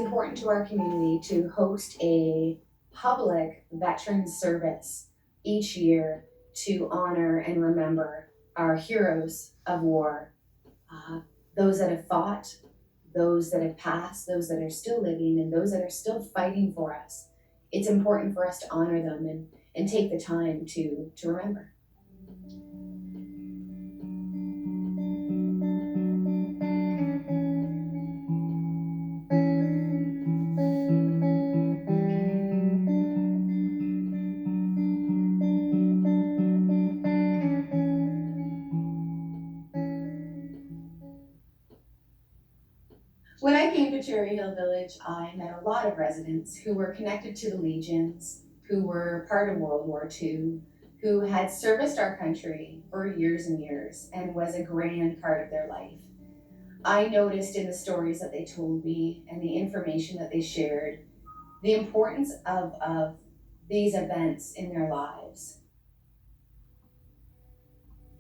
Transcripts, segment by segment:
important to our community to host a public veterans service each year to honor and remember our heroes of war, those that have fought, those that have passed, those that are still living, and those that are still fighting for us. It's important for us to honor them and take the time to remember. When I came to Cherryhill Village, I met a lot of residents who were connected to the Legions, who were part of World War II, who had serviced our country for years and years and was a grand part of their life. I noticed in the stories that they told me and the information that they shared, the importance of these events in their lives.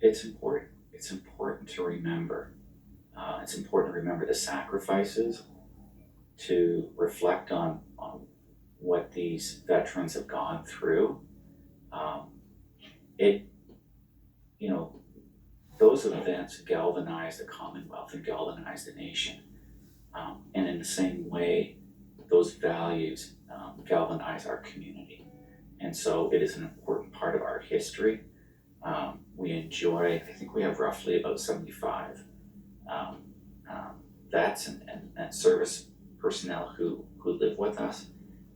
It's important. It's important to remember. It's important to remember the sacrifices, to reflect on what these veterans have gone through. Those events galvanized the Commonwealth and galvanized the nation. And in the same way, those values galvanize our community. And so it is an important part of our history. We enjoy, I think we have roughly about 75 vets and service personnel who live with us,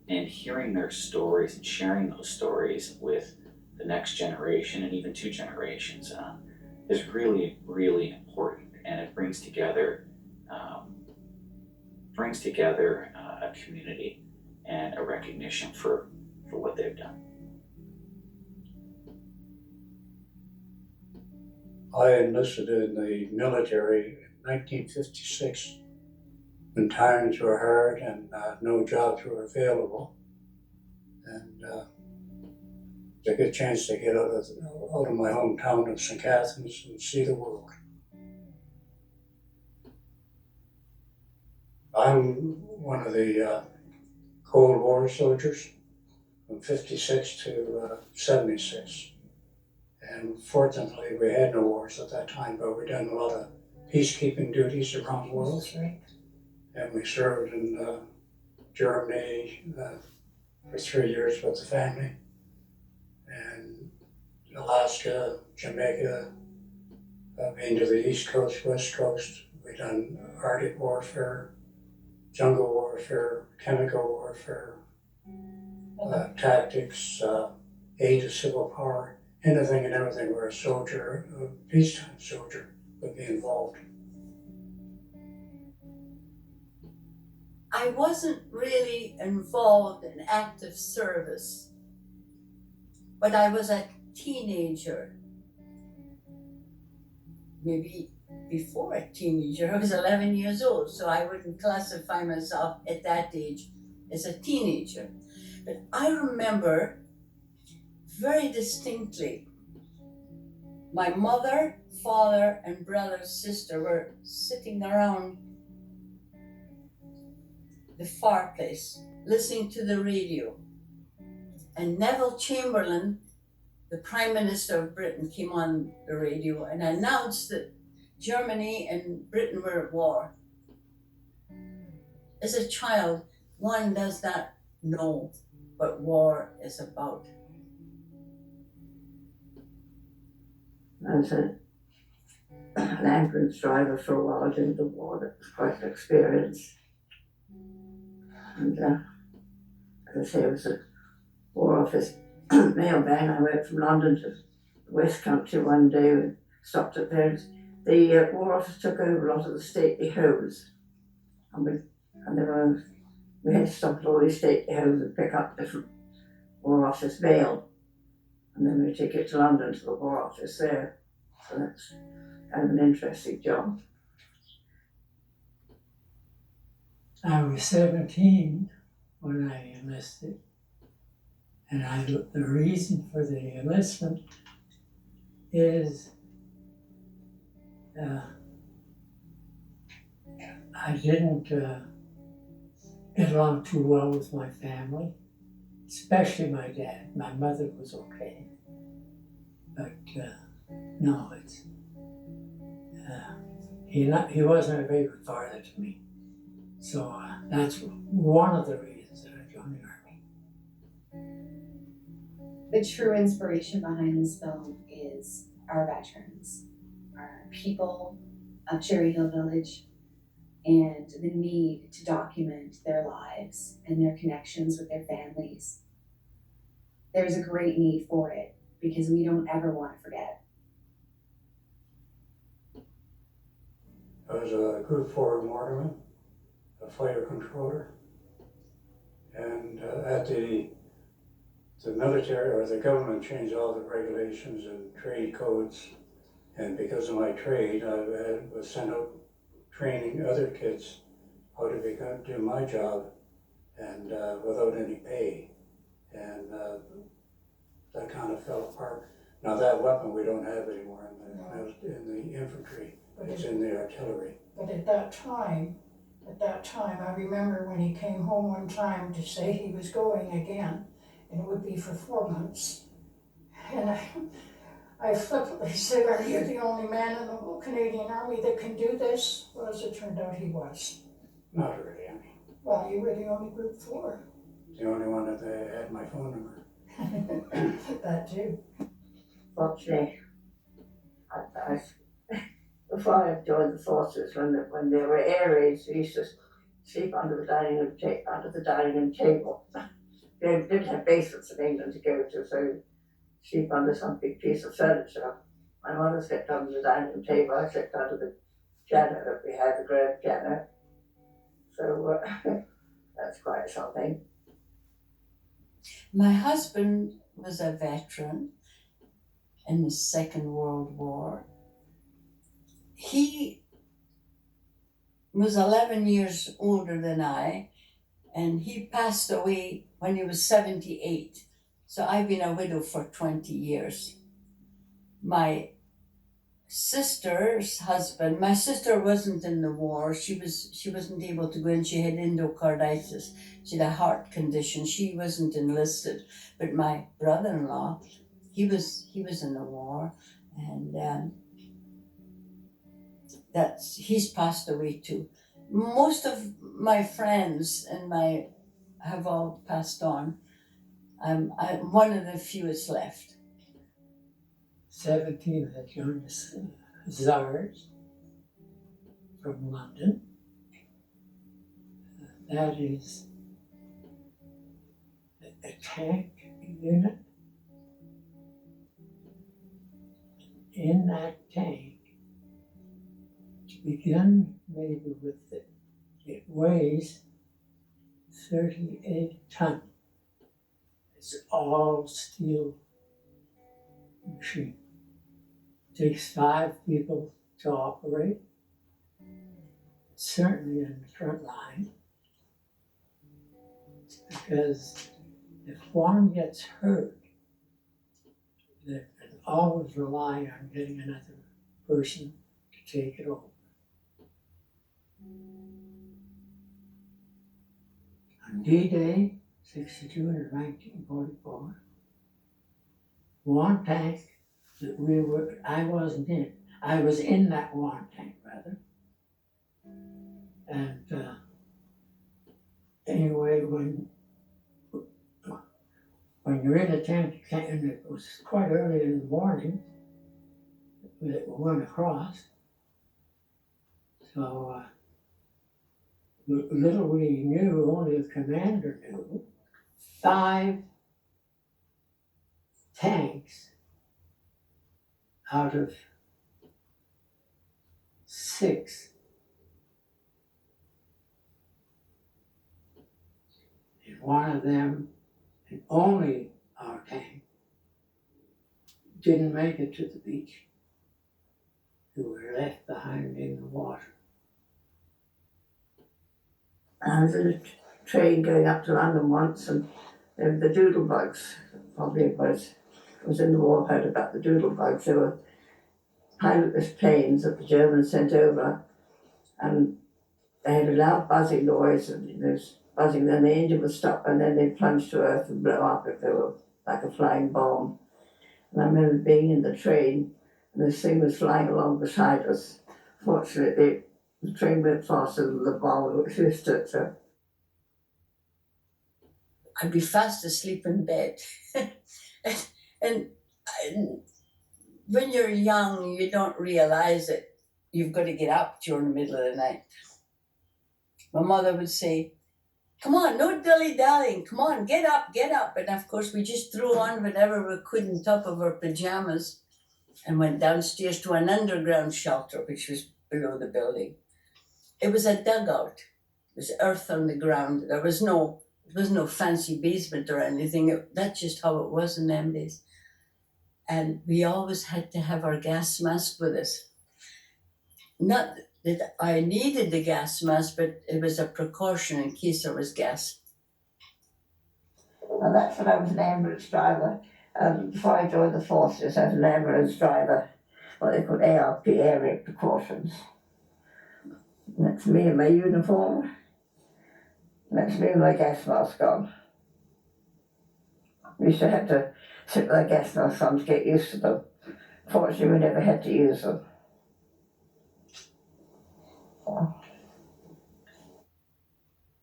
and hearing their stories and sharing those stories with the next generation and even two generations is really, really important, and it brings together a community and a recognition for what they've done. I enlisted in the military in 1956 when times were hard and no jobs were available, and it's a good chance to get out of my hometown of St. Catharines and see the world. I'm one of the Cold War soldiers from 56 to 76. And fortunately, we had no wars at that time, but we done a lot of peacekeeping duties around the world. Right. And we served in Germany for 3 years with the family, and Alaska, Jamaica, been to the East Coast, West Coast. We done Arctic warfare, jungle warfare, chemical warfare, tactics, aid to civil power. Anything and everything where a soldier, a peacetime soldier, would be involved. I wasn't really involved in active service, but I was a teenager. Maybe before a teenager, I was 11 years old, so I wouldn't classify myself at that age as a teenager. But I remember very distinctly, my mother, father, and brother, sister were sitting around the fireplace, listening to the radio. And Neville Chamberlain, the Prime Minister of Britain, came on the radio and announced that Germany and Britain were at war. As a child, one does not know what war is about. I was an ambulance driver for a while during the war. That was quite an experience. And as I say, it was a War Office mailbag. I went from London to the West Country one day and stopped at there. The War Office took over a lot of the stately homes. And we had to stop at all these stately homes and pick up different War Office mail. And then we take it to London to the War Office there. So that's kind of an interesting job. I was 17 when I enlisted, and the reason for the enlistment is I didn't get along too well with my family, especially my dad. My mother was okay, but no, he wasn't a very good father to me. So that's one of the reasons that I joined the Army. The true inspiration behind this film is our veterans, our people of Cherryhill Village, and the need to document their lives and their connections with their families. There's a great need for it because we don't ever want to forget. I was a Group 4 mortarman, a fire controller, and at the military, or the government changed all the regulations and trade codes, and because of my trade, I was sent out training other kids how to do my job, and without any pay, and that kind of fell apart. Now that weapon we don't have anymore in the infantry, it's in the artillery. But at that time, I remember when he came home one time to say he was going again, and it would be for 4 months. And I flippantly said, "Are you the only man in the whole Canadian Army that can do this?" Well, as it turned out, he was. Not really, I mean, Well, you were the only Group 4. the only one that had my phone number. That too. Fortunately, before I joined the forces, when there were air raids, we used to sleep under the dining room table. They didn't have basements in England to go to, so sleep under some big piece of furniture. My mother slept under the dining room table, I slept under the piano that we had, the grand piano. So that's quite something. My husband was a veteran in the Second World War. He was 11 years older than I, and he passed away when he was 78. So I've been a widow for 20 years. My sister's husband, my sister wasn't in the war. She wasn't able to go in. She had endocarditis. She had a heart condition. She wasn't enlisted. But my brother-in-law, he was in the war, and he's passed away too. Most of my friends have all passed on. I'm one of the fewest left. 17 had joined the Czars from London. That is a tank unit. In that tank, to begin maybe with it weighs 38 tons. It's all steel machine. Takes 5 people to operate, certainly in the front line, because if one gets hurt, they can always rely on getting another person to take it over. On D-Day, 62 in 1944, one tank that I wasn't in. I was in that one tank, rather. And anyway, when you're in a tank, and it was quite early in the morning that we went across, so little we knew, only the commander knew, 5 tanks out of 6. And one of them, and only our tank, didn't make it to the beach. We were left behind in the water. I was in a train going up to London once, and the doodlebugs, probably was in the war, heard about the doodlebugs. They were pilotless planes that the Germans sent over, and they had a loud buzzing noise, and those buzzing, then the engine would stop and then they'd plunge to earth and blow up if they were like a flying bomb. And I remember being in the train and this thing was flying along beside us. Fortunately, the train went faster than the bomb which hit it. So. I'd be fast asleep in bed. and when you're young, you don't realize that you've got to get up during the middle of the night. My mother would say, "Come on, no dilly-dallying, come on, get up, get up." And of course, we just threw on whatever we could on top of our pajamas and went downstairs to an underground shelter, which was below the building. It was a dugout. It was earth on the ground. There was no fancy basement or anything. That's just how it was in them days. And we always had to have our gas mask with us. Not that I needed the gas mask, but it was a precaution in case there was gas. And that's when I was an ambulance driver. Before I joined the forces, I was an ambulance driver, what they call ARP, area precautions. And that's me in my uniform. And that's me with my gas mask on. We used to have to sit with our gas masks on to get used to them. Fortunately, we never had to use them. So.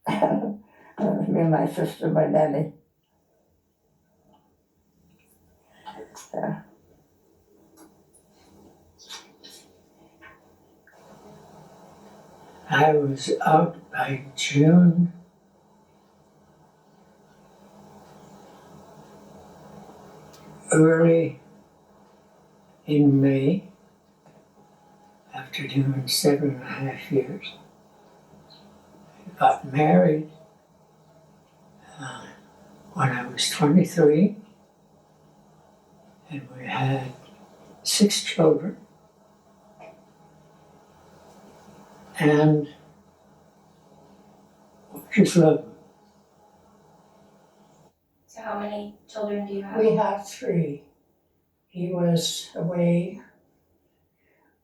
Me and my sister and my nanny. Yeah. I was out by June. Early in May, after doing 7.5 years. I got married when I was 23, and we had 6 children. And just loved them. So how many children do you have? We have 3. He was away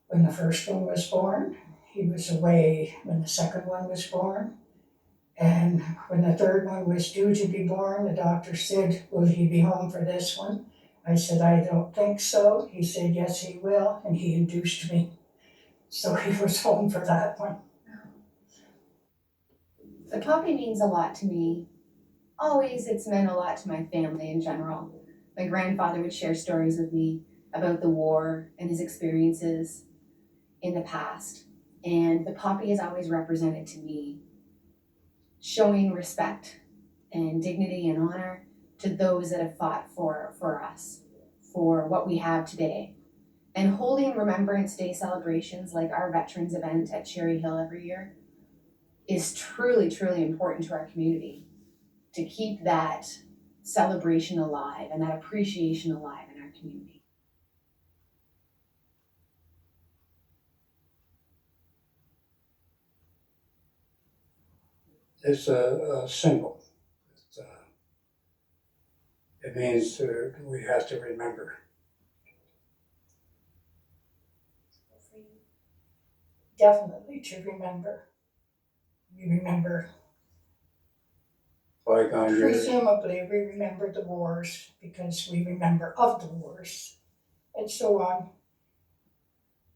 when the first one was born. He was away when the second one was born. And when the third one was due to be born, the doctor said, "Will he be home for this one?" I said, "I don't think so." He said, "Yes, he will." And he induced me. So he was home for that one. The puppy means a lot to me. Always, it's meant a lot to my family in general. My grandfather would share stories with me about the war and his experiences in the past. And the puppy is always represented to me, showing respect and dignity and honor to those that have fought for us, for what we have today. And holding Remembrance Day celebrations like our veterans event at Cherryhill every year is truly, truly important to our community, to keep that celebration alive and that appreciation alive in our community. It's a symbol. It means we have to remember. Definitely to remember. We remember, Bygone years. presumably we remember the wars because we remember of the wars and so on.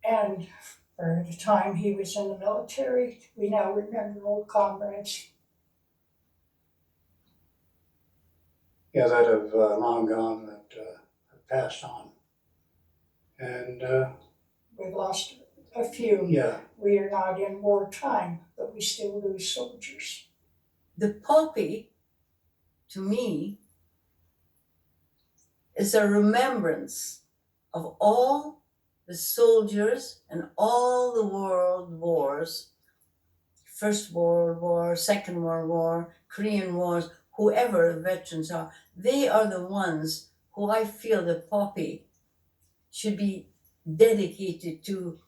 And for the time he was in the military, we now remember old comrades. Yeah, that have long gone, that have passed on. And We've lost a few. yeah, We are not in wartime, but we still lose soldiers. The poppy, to me, is a remembrance of all the soldiers and all the world wars, First World War, Second World War, Korean Wars, whoever the veterans are. They are the ones who I feel the poppy should be dedicated to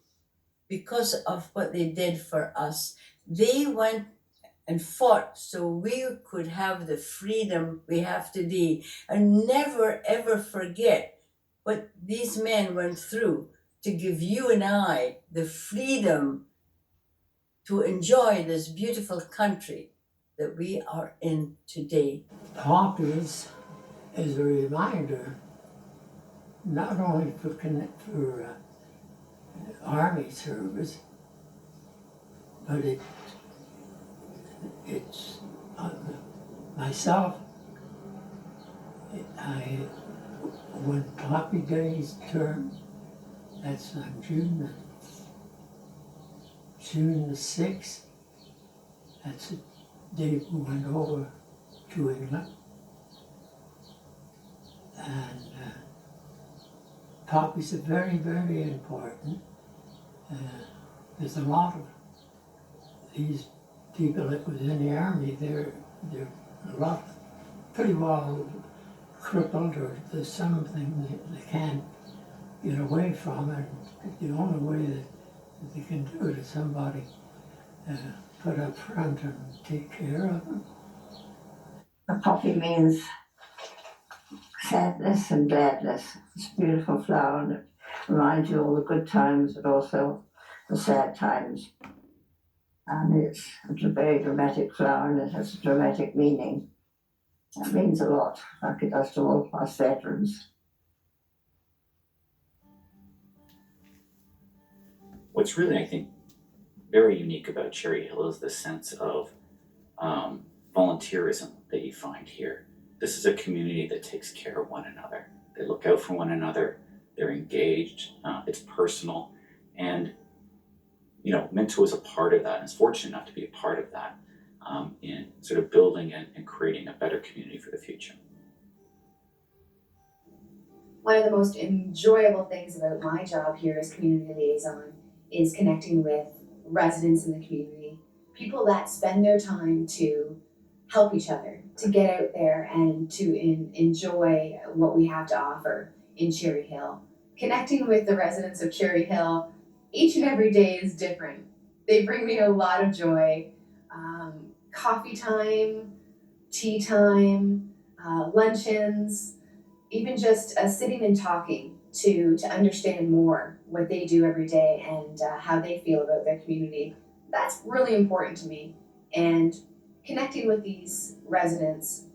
because of what they did for us. They went and fought so we could have the freedom we have today, and never ever forget what these men went through to give you and I the freedom to enjoy this beautiful country that we are in today. Poppies is a reminder, not only for army service, but it's myself. When Poppy Days turn, that's on June the 6th. That's the day we went over to England. And poppies are very, very important. There's a lot of these people that was in the army, they're a lot pretty well crippled, or there's something that they can't get away from it. The only way that they can do it is somebody put up front and take care of them. The poppy means sadness and gladness. It's a beautiful flower and it reminds you all the good times but also the sad times. And it's a very dramatic flower and it has a dramatic meaning. It means a lot, like it does to all of us veterans. What's really, I think, very unique about Cherryhill is the sense of volunteerism that you find here. This is a community that takes care of one another. They look out for one another. They're engaged. It's personal, and Minto is a part of that, and is fortunate enough to be a part of that in sort of building and creating a better community for the future. One of the most enjoyable things about my job here as community liaison is connecting with residents in the community, people that spend their time to help each other, to get out there and to enjoy what we have to offer in Cherryhill. Connecting with the residents of Cherryhill each and every day is different. They bring me a lot of joy. Coffee time, tea time, luncheons, even just sitting and talking to understand more what they do every day and how they feel about their community. That's really important to me. And connecting with these residents,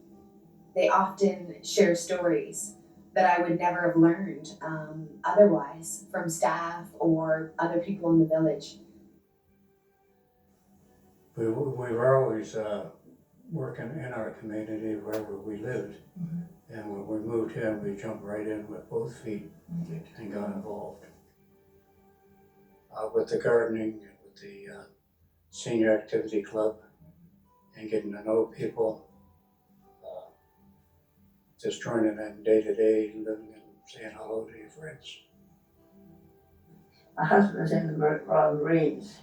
they often share stories that I would never have learned otherwise from staff or other people in the village. We were always working in our community wherever we lived. Mm-hmm. And when we moved here, we jumped right in with both feet and got involved. With the gardening, with the senior activity club, and getting to know people. Just joining in day to day, living and saying hello to your friends. My husband's in the Royal Marines,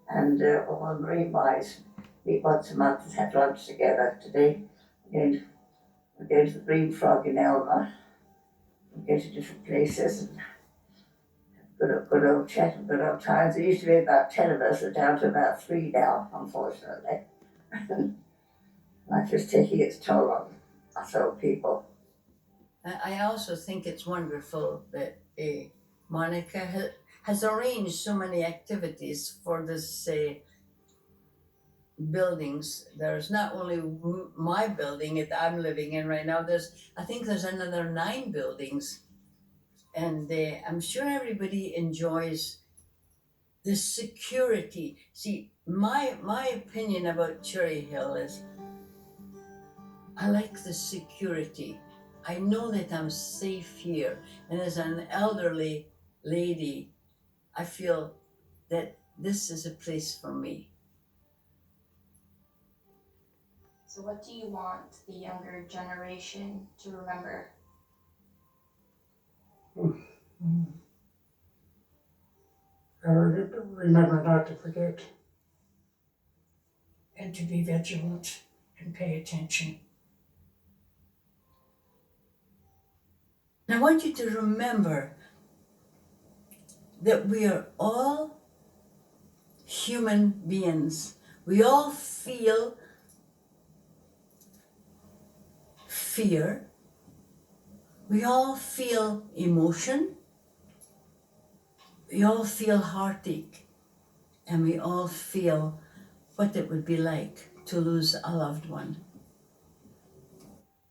and all the Marine boys meet once a month and have lunch together. Today, we're going to the Green Frog in Elma. We go to different places and have good old chat and good old times. There used to be about 10 of us, we're down to about 3 now, unfortunately. Life is taking its toll on us old people. I also think it's wonderful that Monica has arranged so many activities for this buildings. There's not only my building that I'm living in right now, I think there's another 9 buildings. And I'm sure everybody enjoys the security. See, my opinion about Cherryhill is I like the security. I know that I'm safe here. And as an elderly lady, I feel that this is a place for me. So what do you want the younger generation to remember? Remember not to forget. And to be vigilant and pay attention. And I want you to remember that we are all human beings. We all feel fear. We all feel emotion. We all feel heartache. And we all feel what it would be like to lose a loved one?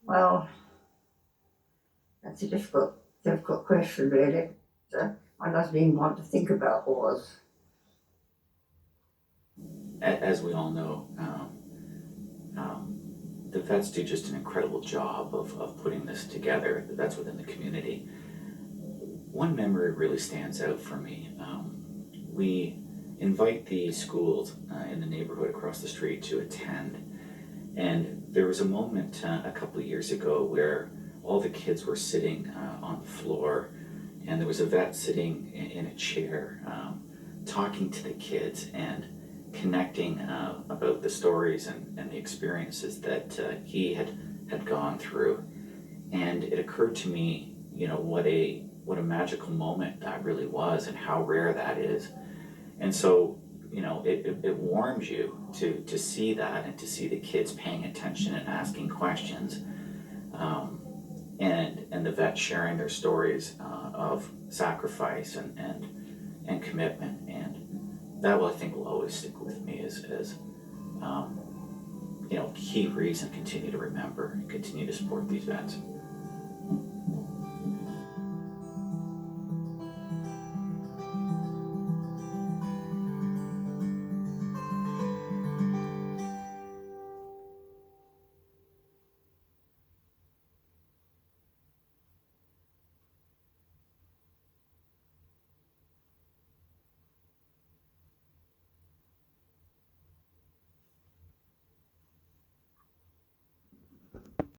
Well, that's a difficult question, really. One doesn't even want to think about wars. As we all know, the vets do just an incredible job of putting this together, the vets within the community. One memory really stands out for me. We invite the schools in the neighborhood across the street to attend, and there was a moment a couple of years ago where all the kids were sitting on the floor, and there was a vet sitting in a chair talking to the kids and connecting about the stories and the experiences that he had gone through. And it occurred to me, what a magical moment that really was, and how rare that is. And so, it warms you to see that, and to see the kids paying attention and asking questions, and the vets sharing their stories of sacrifice and commitment. And that I think will always stick with me as key reason to continue to remember and continue to support these vets.